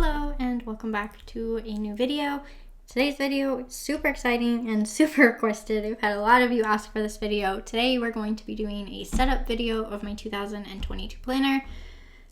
Hello and welcome back to a new video. Today's video is super exciting and super requested. I've had a lot of you ask for this video. Today we're going to be doing a setup video of my 2022 planner.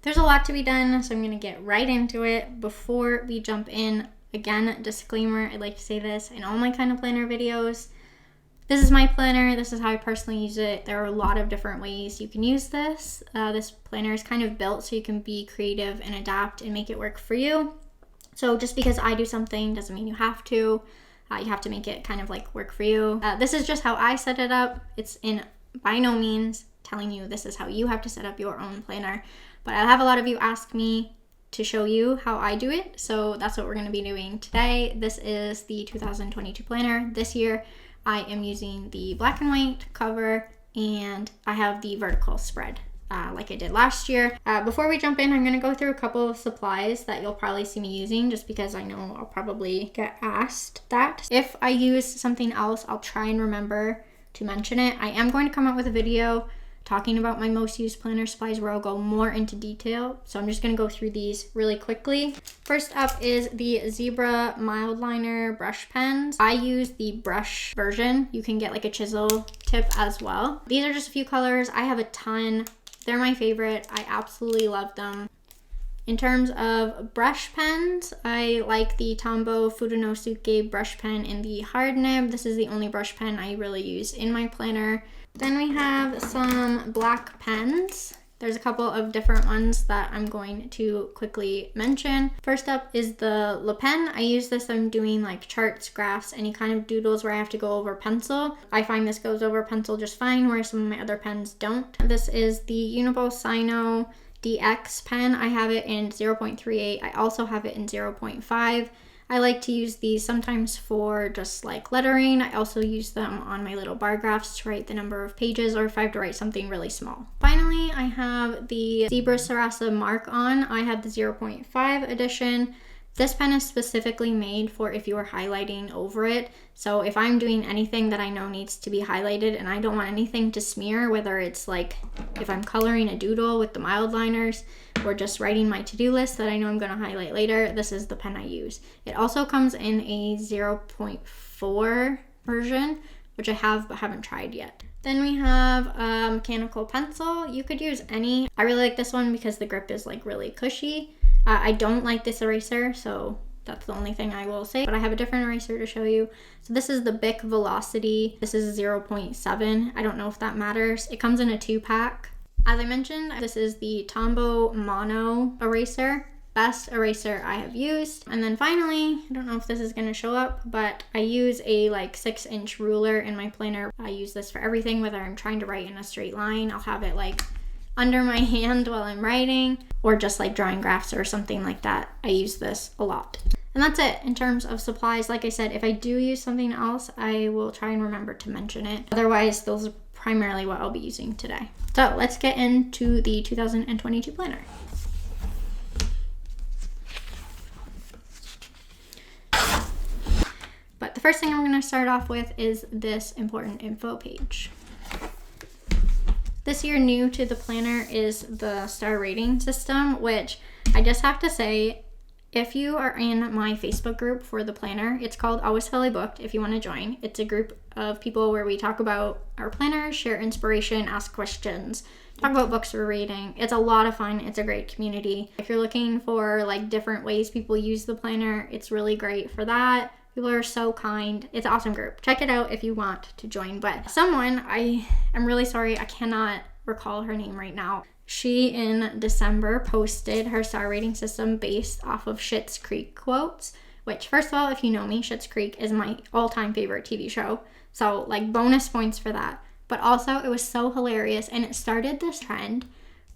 There's a lot to be done, so I'm going to get right into it. Before we jump in, again, disclaimer, I'd like to say this in all my kind of planner videos. This is my planner. This is how I personally use it. There are a lot of different ways you can use this. This planner is kind of built so you can be creative and adapt and make it work for you. So just because I do something doesn't mean you have to. You have to make it kind of like work for you. This is just how I set it up. It's by no means telling you this is how you have to set up your own planner. But I'll have a lot of you ask me to show you how I do it. So that's what we're going to be doing today. This is the 2022 planner. This year I am using the black and white cover, and I have the vertical spread like I did last year. Before we jump in, I'm going to go through a couple of supplies that you'll probably see me using just because I know I'll probably get asked that. If I use something else, I'll try and remember to mention it. I am going to come out with a video talking about my most used planner supplies where I'll go more into detail. So I'm just gonna go through these really quickly. First up is the Zebra Mildliner brush pens. I use the brush version. You can get like a chisel tip as well. These are just a few colors. I have a ton. They're my favorite. I absolutely love them. In terms of brush pens, I like the Tombow Fudonosuke brush pen in the hard nib. This is the only brush pen I really use in my planner. Then we have some black pens. There's a couple of different ones that I'm going to quickly mention. First up is the Le Pen. I use this when I'm doing like charts, graphs, any kind of doodles where I have to go over pencil. I find this goes over pencil just fine, where some of my other pens don't. This is the Uniball Sino DX pen. I have it in 0.38. I also have it in 0.5. I like to use these sometimes for just like lettering. I also use them on my little bar graphs to write the number of pages or if I have to write something really small. Finally, I have the Zebra Sarasa Mark On. I have the 0.5 edition. This pen is specifically made for if you are highlighting over it. So if I'm doing anything that I know needs to be highlighted and I don't want anything to smear, whether it's like if I'm coloring a doodle with the mild liners or just writing my to-do list that I know I'm going to highlight later, this is the pen I use. It also comes in a 0.4 version, which I have but haven't tried yet. Then we have a mechanical pencil. You could use any. I really like this one because the grip is like really cushy. I don't like this eraser, so that's the only thing I will say, but I have a different eraser to show you. So this is the Bic Velocity. This is 0.7. I don't know if that matters. It comes in a 2-pack. As I mentioned, this is the Tombow Mono eraser. Best eraser I have used. And then finally, I don't know if this is going to show up, but I use a like 6-inch ruler in my planner. I use this for everything, whether I'm trying to write in a straight line. I'll have it like under my hand while I'm writing, or just like drawing graphs or something like that. I use this a lot. And that's it in terms of supplies. Like I said, if I do use something else, I will try and remember to mention it. Otherwise, those are primarily what I'll be using today. So let's get into the 2022 planner. But the first thing I'm going to start off with is this important info page. This year, new to the planner is the star rating system, which I just have to say, if you are in my Facebook group for the planner, it's called Always Fully Booked if you want to join. It's a group of people where we talk about our planner, share inspiration, ask questions, talk about books we're reading. It's a lot of fun. It's a great community. If you're looking for like different ways people use the planner, it's really great for that. People are so kind. It's an awesome group. Check it out if you want to join. But someone, I am really sorry, I cannot recall her name right now. She, in December, posted her star rating system based off of Schitt's Creek quotes, which, first of all, if you know me, Schitt's Creek is my all-time favorite TV show. So, like, bonus points for that. But also, it was so hilarious, and it started this trend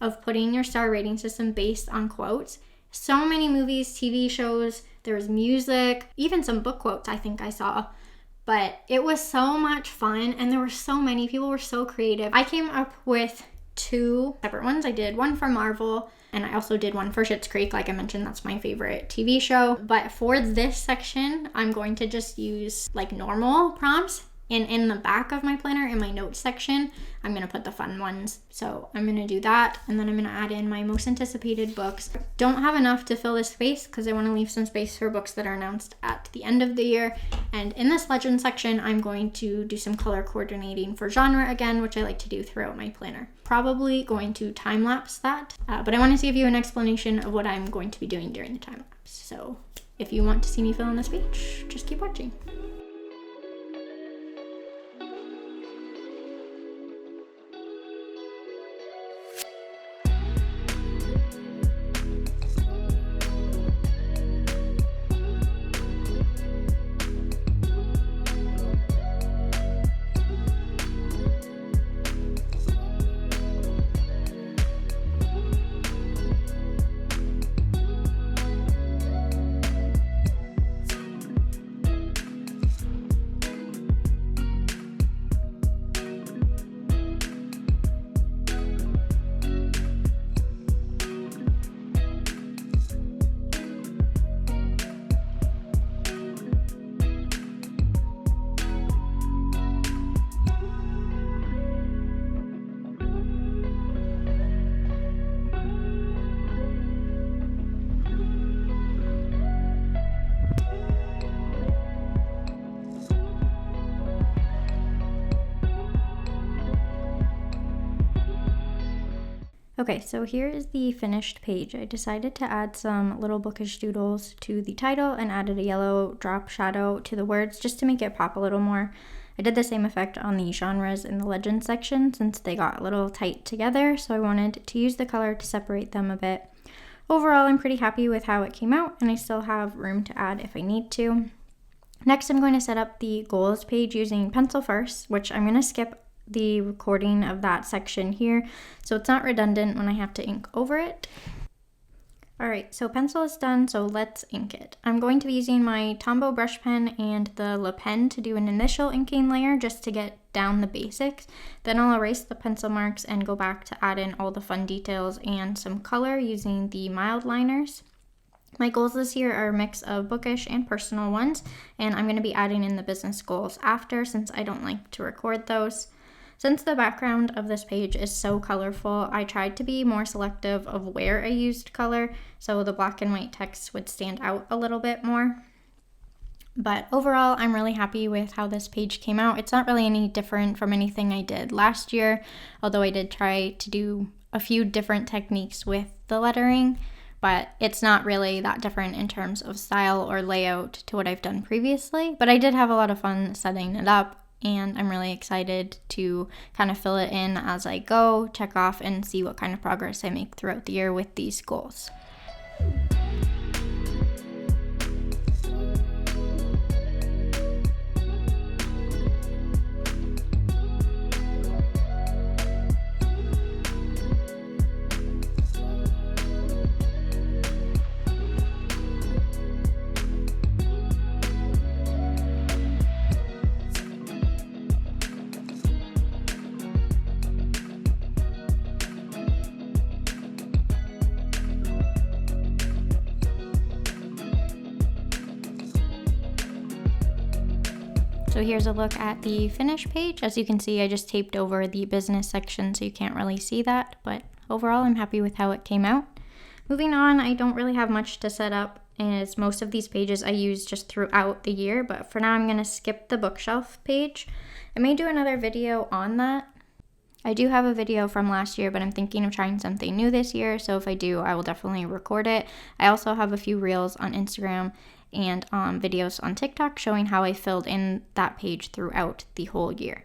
of putting your star rating system based on quotes. So many movies, TV shows, there was music, even some book quotes I think I saw. But it was so much fun, and there were so many. People were so creative. I came up with 2 separate ones. I did one for Marvel, and I also did one for Schitt's Creek. Like I mentioned, that's my favorite TV show. But for this section, I'm going to just use like normal prompts. in the back of my planner, in my notes section, I'm going to put the fun ones. So I'm going to do that, and then I'm going to add in my most anticipated books. Don't have enough to fill this space because I want to leave some space for books that are announced at the end of the year. And in this legend section, I'm going to do some color coordinating for genre again, which I like to do throughout my planner. Probably going to time lapse that, but I want to give you an explanation of what I'm going to be doing during the time lapse. So if you want to see me fill in this page, just keep watching. Okay, so here is the finished page. I decided to add some little bookish doodles to the title and added a yellow drop shadow to the words just to make it pop a little more. I did the same effect on the genres in the legend section since they got a little tight together, so I wanted to use the color to separate them a bit. Overall, I'm pretty happy with how it came out, and I still have room to add if I need to. Next, I'm going to set up the goals page using pencil first, which I'm going to skip the recording of that section here so it's not redundant when I have to ink over it. Alright, so pencil is done, so let's ink it. I'm going to be using my Tombow brush pen and the Le Pen to do an initial inking layer just to get down the basics. Then I'll erase the pencil marks and go back to add in all the fun details and some color using the mild liners. My goals this year are a mix of bookish and personal ones, and I'm going to be adding in the business goals after since I don't like to record those. Since the background of this page is so colorful, I tried to be more selective of where I used color so the black and white text would stand out a little bit more. But overall, I'm really happy with how this page came out. It's not really any different from anything I did last year, although I did try to do a few different techniques with the lettering, but it's not really that different in terms of style or layout to what I've done previously. But I did have a lot of fun setting it up, and I'm really excited to kind of fill it in as I go, check off, and see what kind of progress I make throughout the year with these goals. So here's a look at the finished page. As you can see, I just taped over the business section so you can't really see that, but overall I'm happy with how it came out. Moving on, I don't really have much to set up as most of these pages I use just throughout the year, but for now I'm going to skip the bookshelf page. I may do another video on that. I do have a video from last year, but I'm thinking of trying something new this year, so if I do, I will definitely record it. I also have a few reels on Instagram and videos on TikTok showing how I filled in that page throughout the whole year.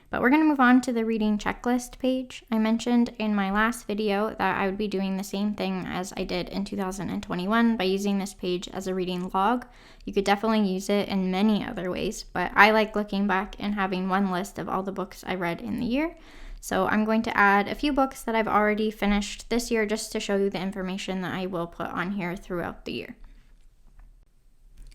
But we're going to move on to the reading checklist page. I mentioned in my last video that I would be doing the same thing as I did in 2021 by using this page as a reading log. You could definitely use it in many other ways, but I like looking back and having one list of all the books I read in the year. So I'm going to add a few books that I've already finished this year just to show you the information that I will put on here throughout the year.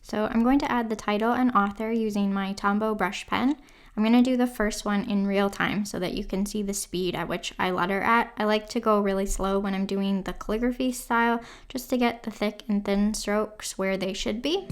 So I'm going to add the title and author using my Tombow brush pen. I'm going to do the first one in real time so that you can see the speed at which I letter at. I like to go really slow when I'm doing the calligraphy style just to get the thick and thin strokes where they should be.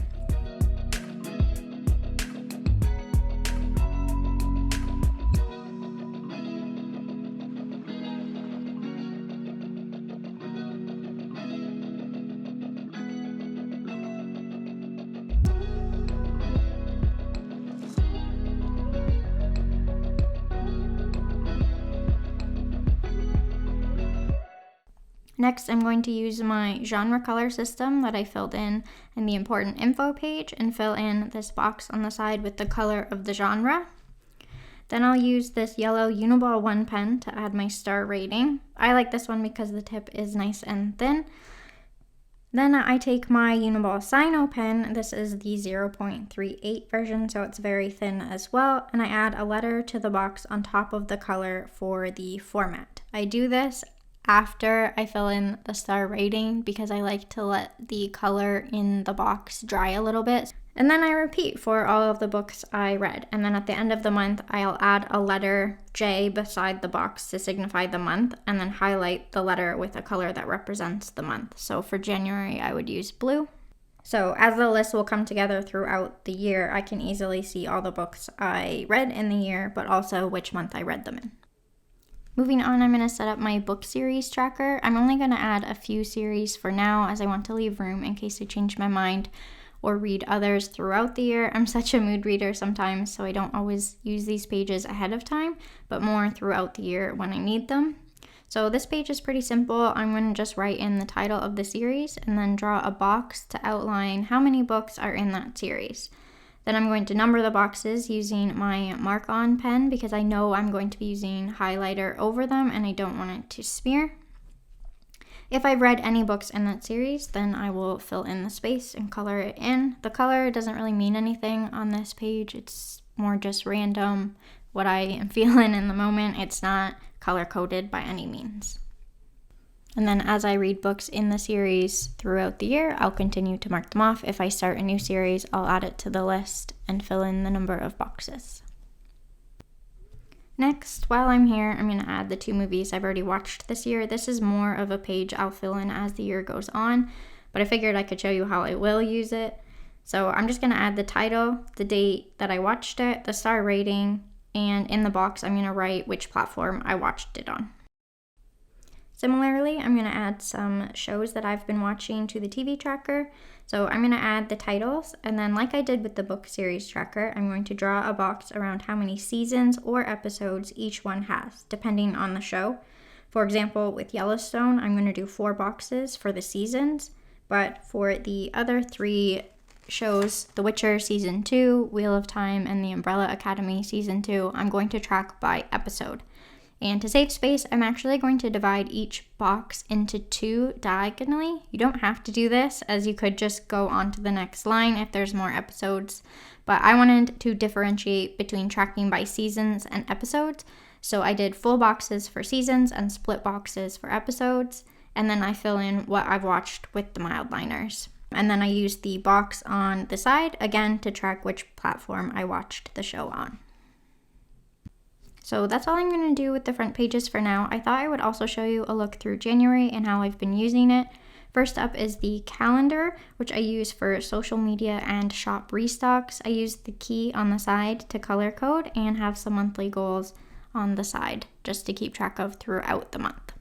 Next, I'm going to use my genre color system that I filled in the important info page and fill in this box on the side with the color of the genre. Then I'll use this yellow Uniball 1 pen to add my star rating. I like this one because the tip is nice and thin. Then I take my Uniball Sino pen. This is the 0.38 version, so it's very thin as well. And I add a letter to the box on top of the color for the format. I do this after I fill in the star rating because I like to let the color in the box dry a little bit. And then I repeat for all of the books I read. And then at the end of the month, I'll add a letter J beside the box to signify the month, and then highlight the letter with a color that represents the month. So for January, I would use blue. So as the list will come together throughout the year, I can easily see all the books I read in the year, but also which month I read them in. Moving on, I'm going to set up my book series tracker. I'm only going to add a few series for now as I want to leave room in case I change my mind or read others throughout the year. I'm such a mood reader sometimes, so I don't always use these pages ahead of time, but more throughout the year when I need them. So this page is pretty simple. I'm going to just write in the title of the series and then draw a box to outline how many books are in that series. Then I'm going to number the boxes using my mark-on pen because I know I'm going to be using highlighter over them and I don't want it to smear. If I've read any books in that series, then I will fill in the space and color it in. The color doesn't really mean anything on this page. It's more just random, what I am feeling in the moment. It's not color-coded by any means. And then as I read books in the series throughout the year, I'll continue to mark them off. If I start a new series, I'll add it to the list and fill in the number of boxes. Next, while I'm here, I'm going to add the 2 movies I've already watched this year. This is more of a page I'll fill in as the year goes on, but I figured I could show you how I will use it. So I'm just going to add the title, the date that I watched it, the star rating, and in the box I'm going to write which platform I watched it on. Similarly, I'm going to add some shows that I've been watching to the TV tracker. So I'm going to add the titles, and then like I did with the book series tracker, I'm going to draw a box around how many seasons or episodes each one has, depending on the show. For example, with Yellowstone, I'm going to do 4 boxes for the seasons, but for the other 3 shows, The Witcher Season 2, Wheel of Time, and The Umbrella Academy Season 2, I'm going to track by episode. And to save space, I'm actually going to divide each box into 2 diagonally. You don't have to do this, as you could just go on to the next line if there's more episodes. But I wanted to differentiate between tracking by seasons and episodes. So I did full boxes for seasons and split boxes for episodes. And then I fill in what I've watched with the mild liners. And then I use the box on the side, again, to track which platform I watched the show on. So that's all I'm going to do with the front pages for now. I thought I would also show you a look through January and how I've been using it. First up is the calendar, which I use for social media and shop restocks. I use the key on the side to color code and have some monthly goals on the side just to keep track of throughout the month.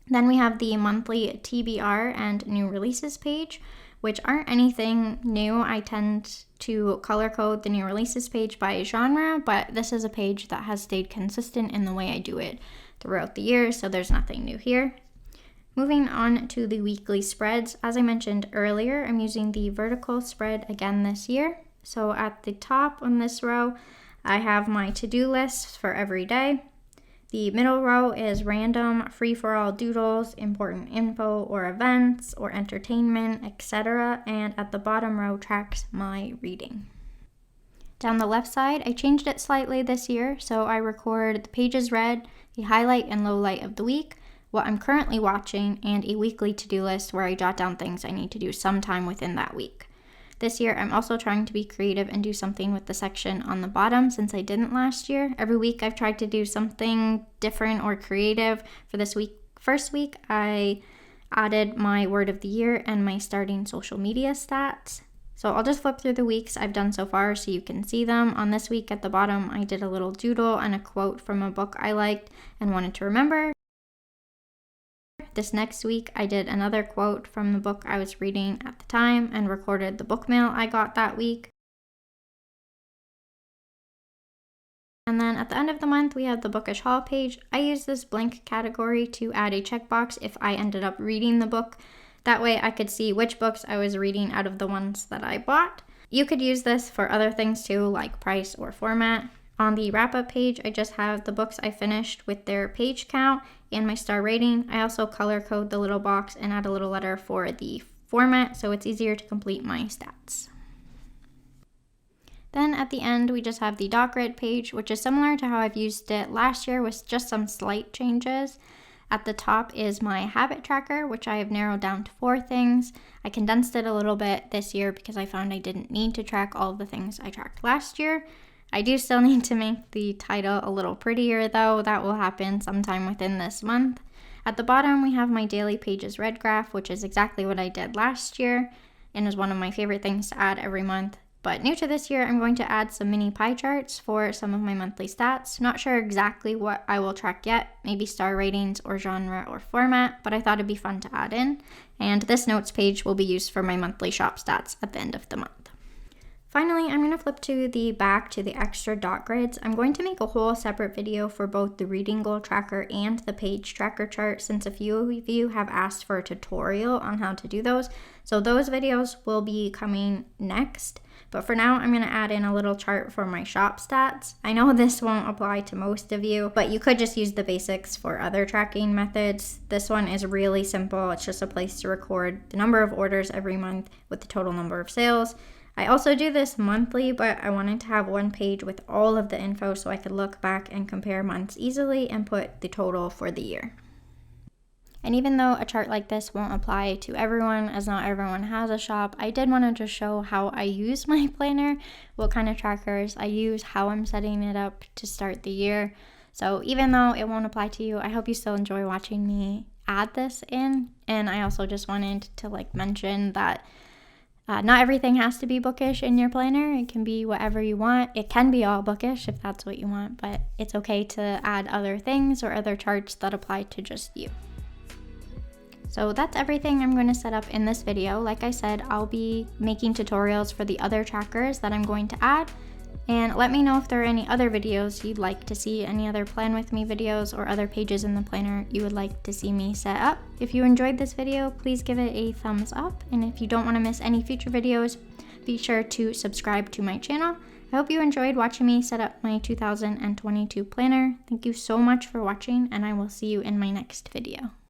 Then we have the monthly TBR and new releases page, which aren't anything new. I tend to color code the new releases page by genre, but this is a page that has stayed consistent in the way I do it throughout the year, so there's nothing new here. Moving on to the weekly spreads. As I mentioned earlier, I'm using the vertical spread again this year. So at the top on this row, I have my to-do lists for every day. The middle row is random, free-for-all doodles, important info or events or entertainment, etc. And at the bottom row tracks my reading. Down the left side, I changed it slightly this year, so I record the pages read, the highlight and low light of the week, what I'm currently watching, and a weekly to-do list where I jot down things I need to do sometime within that week. This year, I'm also trying to be creative and do something with the section on the bottom since I didn't last year. Every week, I've tried to do something different or creative. For this week, first week, I added my word of the year and my starting social media stats. So I'll just flip through the weeks I've done so far so you can see them. On this week at the bottom, I did a little doodle and a quote from a book I liked and wanted to remember. This next week, I did another quote from the book I was reading at the time and recorded the book mail I got that week. And then at the end of the month, we have the bookish haul page. I use this blank category to add a checkbox if I ended up reading the book. That way I could see which books I was reading out of the ones that I bought. You could use this for other things too, like price or format. On the wrap-up page, I just have the books I finished with their page count and my star rating. I also color code the little box and add a little letter for the format, so it's easier to complete my stats. Then at the end, we just have the dot grid page, which is similar to how I've used it last year with just some slight changes. At the top is my habit tracker, which I have narrowed down to 4 things. I condensed it a little bit this year because I found I didn't need to track all of the things I tracked last year. I do still need to make the title a little prettier though. That will happen sometime within this month. At the bottom, we have my daily pages read graph, which is exactly what I did last year and is one of my favorite things to add every month. But new to this year, I'm going to add some mini pie charts for some of my monthly stats. Not sure exactly what I will track yet, maybe star ratings or genre or format, but I thought it'd be fun to add in. And this notes page will be used for my monthly shop stats at the end of the month. Finally, I'm going to flip to the back to the extra dot grids. I'm going to make a whole separate video for both the reading goal tracker and the page tracker chart, since a few of you have asked for a tutorial on how to do those. So those videos will be coming next. But for now, I'm going to add in a little chart for my shop stats. I know this won't apply to most of you, but you could just use the basics for other tracking methods. This one is really simple. It's just a place to record the number of orders every month with the total number of sales. I also do this monthly, but I wanted to have one page with all of the info so I could look back and compare months easily and put the total for the year. And even though a chart like this won't apply to everyone, as not everyone has a shop, I did want to just show how I use my planner, what kind of trackers I use, how I'm setting it up to start the year. So even though it won't apply to you, I hope you still enjoy watching me add this in. And I also just wanted to mention that not everything has to be bookish in your planner. It can be whatever you want. It can be all bookish if that's what you want, but it's okay to add other things or other charts that apply to just you. So that's everything I'm going to set up in this video. Like I said, I'll be making tutorials for the other trackers that I'm going to add. And let me know if there are any other videos you'd like to see, any other Plan With Me videos or other pages in the planner you would like to see me set up. If you enjoyed this video, please give it a thumbs up. And if you don't want to miss any future videos, be sure to subscribe to my channel. I hope you enjoyed watching me set up my 2022 planner. Thank you so much for watching, and I will see you in my next video.